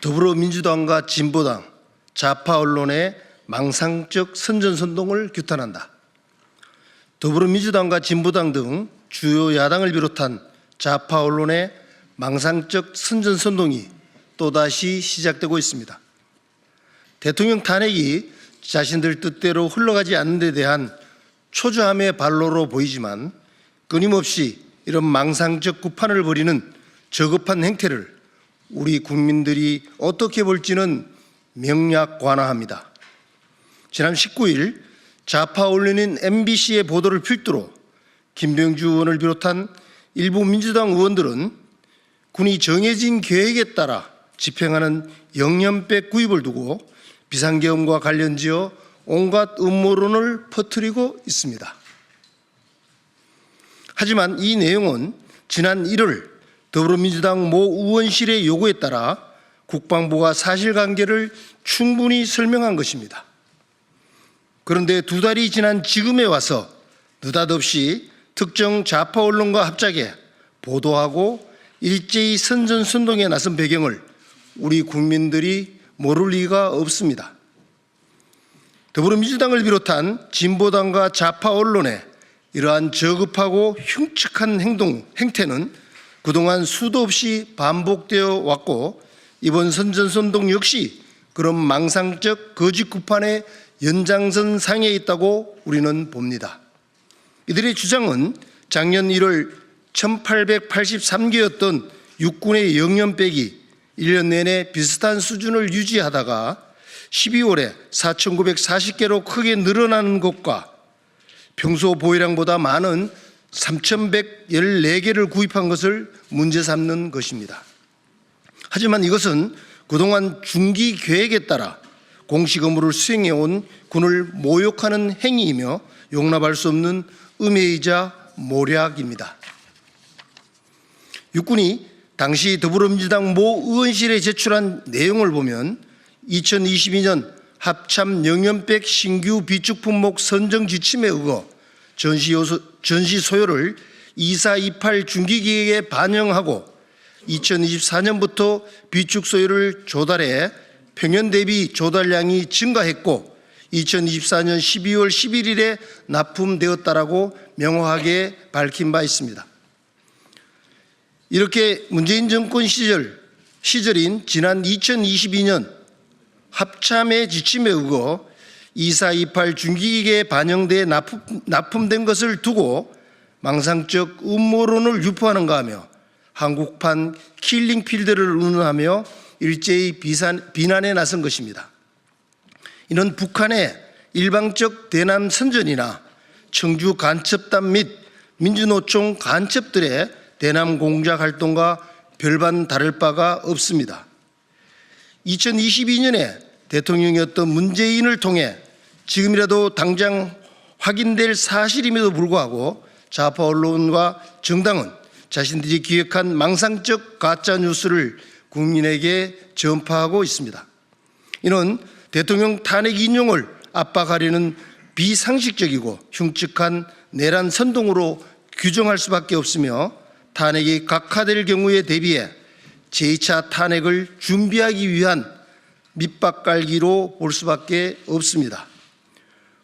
더불어민주당과 진보당, 좌파 언론의 망상적 선전선동을 규탄한다. 더불어민주당과 진보당 등 주요 야당을 비롯한 좌파 언론의 망상적 선전선동이 또다시 시작되고 있습니다. 대통령 탄핵이 자신들 뜻대로 흘러가지 않는 데 대한 초조함의 발로로 보이지만 끊임없이 이런 망상적 구판을 벌이는 저급한 행태를 우리 국민들이 어떻게 볼지는 명약관화합니다. 지난 19일 좌파 언론인 MBC의 보도를 필두로 김병주 의원을 비롯한 일부 민주당 의원들은 군이 정해진 계획에 따라 집행하는 영연백 구입을 두고 비상계엄과 관련지어 온갖 음모론을 퍼뜨리고 있습니다. 하지만 이 내용은 지난 1월 더불어민주당 모 의원실의 요구에 따라 국방부가 사실관계를 충분히 설명한 것입니다. 그런데 2달이 지난 지금에 와서 느닷없이 특정 좌파 언론과 합작해 보도하고 일제히 선전선동에 나선 배경을 우리 국민들이 모를 리가 없습니다. 더불어민주당을 비롯한 진보당과 좌파 언론의 이러한 저급하고 흉측한 행태는 그동안 수도 없이 반복되어 왔고 이번 선전선동 역시 그런 망상적 거짓 구판의 연장선 상에 있다고 우리는 봅니다. 이들의 주장은 작년 1월 1883개였던 육군의 영연백이 1년 내내 비슷한 수준을 유지하다가 12월에 4,940개로 크게 늘어나는 것과 평소 보유량보다 많은 3,114개를 구입한 것을 문제 삼는 것입니다. 하지만 이것은 그동안 중기 계획에 따라 공식 업무를 수행해온 군을 모욕하는 행위이며 용납할 수 없는 음해이자 모략입니다. 육군이 당시 더불어민주당 모 의원실에 제출한 내용을 보면 2022년 합참 영연백 신규 비축 품목 선정 지침에 의거 전시 소요를 2428 중기계획에 반영하고 2024년부터 비축 소요를 조달해 평년 대비 조달량이 증가했고 2024년 12월 11일에 납품되었다라고 명확하게 밝힌 바 있습니다. 이렇게 문재인 정권 시절인 지난 2022년 합참의 지침에 의거 2428 중기계획에 반영돼 납품된 것을 두고 망상적 음모론을 유포하는가 하며 한국판 킬링필드를 운운하며 일제히 비난에 나선 것입니다. 이는 북한의 일방적 대남 선전이나 청주 간첩단 및 민주노총 간첩들의 대남 공작 활동과 별반 다를 바가 없습니다. 2022년에 대통령이었던 문재인을 통해 지금이라도 당장 확인될 사실임에도 불구하고 좌파 언론과 정당은 자신들이 기획한 망상적 가짜뉴스를 국민에게 전파하고 있습니다. 이는 대통령 탄핵 인용을 압박하려는 비상식적이고 흉측한 내란 선동으로 규정할 수밖에 없으며 탄핵이 각하될 경우에 대비해 제2차 탄핵을 준비하기 위한 밑박갈기로 볼 수밖에 없습니다.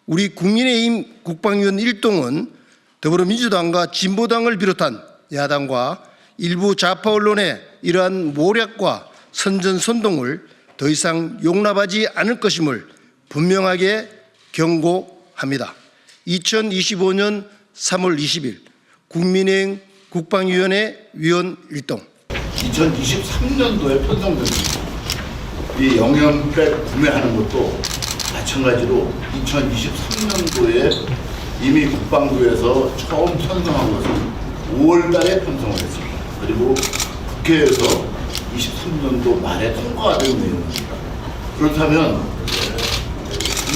우리 국민의힘 국방위원 일동은 더불어민주당과 진보당을 비롯한 야당과 일부 좌파 언론의 이러한 모략과 선전선동을 더 이상 용납하지 않을 것임을 분명하게 경고합니다. 2025년 3월 20일 국민의힘 국방위원회 위원 일동. 2023년도에 편성됩니다. 이 영연백 구매하는 것도 마찬가지로 2023년도에 이미 국방부에서 처음 편성한 것은 5월 달에 편성을 했습니다. 그리고 국회에서 23년도 말에 통과가 된 내용입니다. 그렇다면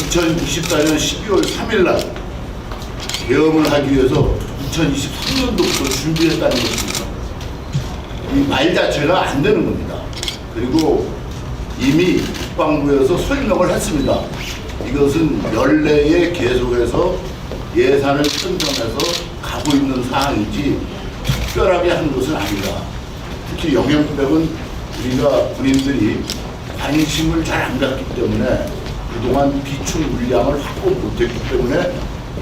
2024년 12월 3일 날 계엄을 하기 위해서 2023년도부터 준비했다는 것입니다. 이 말 자체가 안 되는 겁니다. 그리고 이미 국방부에서 설명을 했습니다. 이것은 연례에 계속해서 예산을 편성해서 가고 있는 사항이지 특별하게 한 것은 아니다. 특히 영연백은 우리가 군인들이 관심을 잘 안 갖기 때문에 그동안 비축 물량을 확보 못했기 때문에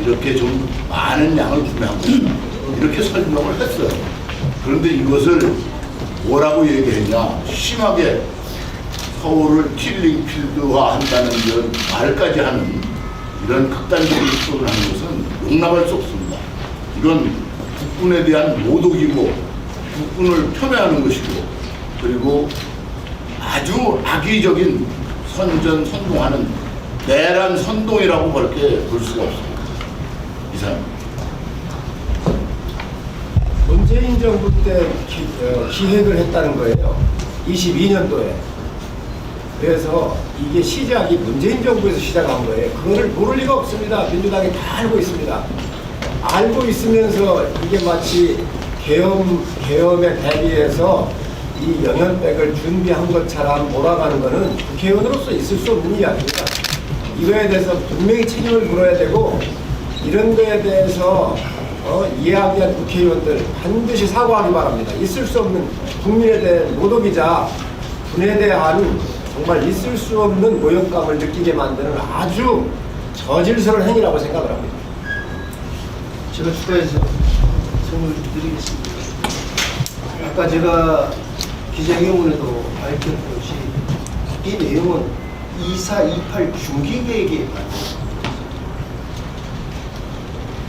이렇게 좀 많은 양을 구매한 것이다. 이렇게 설명을 했어요. 그런데 이것을 뭐라고 얘기했냐? 심하게 서울을 킬링필드화 한다는 이런 말까지 하는 이런 극단적인 표현을 하는 것은 용납할 수 없습니다. 이건 국군에 대한 모독이고 국군을 폄훼하는 것이고 그리고 아주 악의적인 선동하는 내란 선동이라고 그렇게 볼 수가 없습니다. 이상. 문재인 정부 때 기획을 했다는 거예요. 22년도에. 그래서 이게 시작이 문재인 정부에서 시작한 거예요. 그거를 모를 리가 없습니다. 민주당이 다 알고 있습니다. 알고 있으면서 이게 마치 계엄에 대비해서 이 영연백을 준비한 것처럼 몰아가는 거는 국회의원으로서 있을 수 없는 이야기입니다. 이거에 대해서 분명히 책임을 물어야 되고 이런 거에 대해서 이야기한 국회의원들 반드시 사과하기 바랍니다. 있을 수 없는 국민에 대한 모독이자 군에 대한 정말 있을 수 없는 모욕감을 느끼게 만드는 아주 저질스러운 행위라고 생각을 합니다. 제가 추가해서 설명을 드리겠습니다. 아까 제가 기자회견에도 밝혔듯이 이 내용은 2428 중기계획에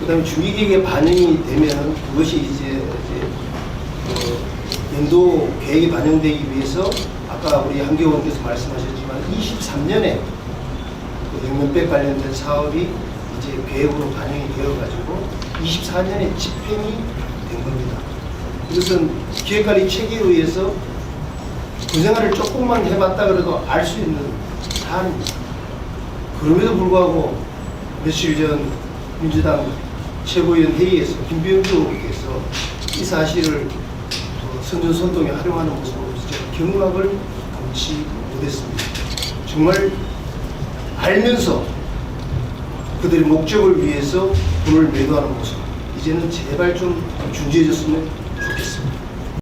그 다음에 중기계획에 반영이 되면 그것이 이제 연도 계획에 반영되기 위해서 아까 우리 한교 의원께서 말씀하셨지만 23년에 그 영면백 관련된 사업이 이제 계획으로 반영이 되어가지고 24년에 집행이 된 겁니다. 이것은 기획관리 체계에 의해서 군생활을 조금만 해봤다 그래도 알 수 있는 사안입니다. 그럼에도 불구하고 며칠 전 민주당 최고위원 회의에서 김병주 의원께서 이 사실을 선전선동에 활용하는 모습으로 제가 경악을 금치 못했습니다. 정말 알면서 그들의 목적을 위해서 돈을 매도하는 모습 이제는 제발 좀 준지해줬으면 좋겠습니다.